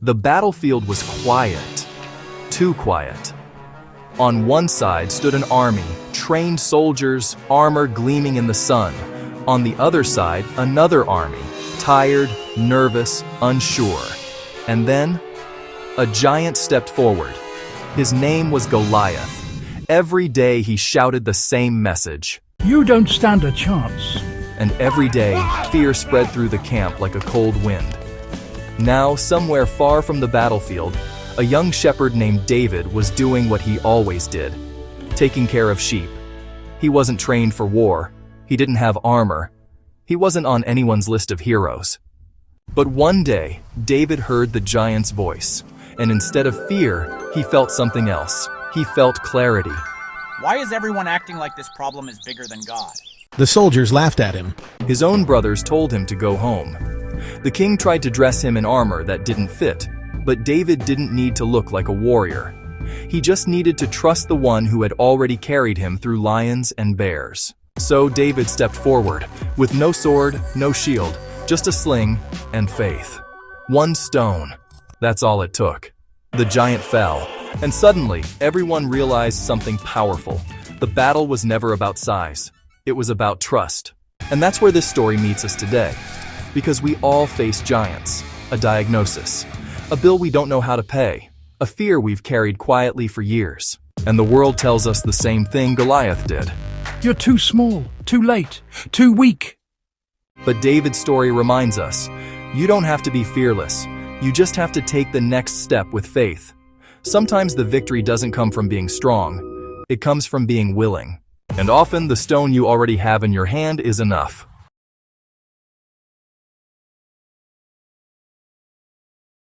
The battlefield was quiet, too quiet. On one side stood an army, trained soldiers, armor gleaming in the sun. On the other side, another army, tired, nervous, unsure. And then, a giant stepped forward. His name was Goliath. Every day he shouted the same message. You don't stand a chance. And every day, fear spread through the camp like a cold wind. Now, somewhere far from the battlefield, a young shepherd named David was doing what he always did, taking care of sheep. He wasn't trained for war. He didn't have armor. He wasn't on anyone's list of heroes. But one day, David heard the giant's voice, and instead of fear, he felt something else. He felt clarity. Why is everyone acting like this problem is bigger than God? The soldiers laughed at him. His own brothers told him to go home. The king tried to dress him in armor that didn't fit, but David didn't need to look like a warrior. He just needed to trust the one who had already carried him through lions and bears. So David stepped forward, with no sword, no shield, just a sling and faith. One stone. That's all it took. The giant fell, and suddenly everyone realized something powerful. The battle was never about size. It was about trust. And that's where this story meets us today. Because we all face giants, a diagnosis, a bill we don't know how to pay, a fear we've carried quietly for years. And the world tells us the same thing Goliath did. You're too small, too late, too weak. But David's story reminds us, you don't have to be fearless. You just have to take the next step with faith. Sometimes the victory doesn't come from being strong. It comes from being willing. And often the stone you already have in your hand is enough.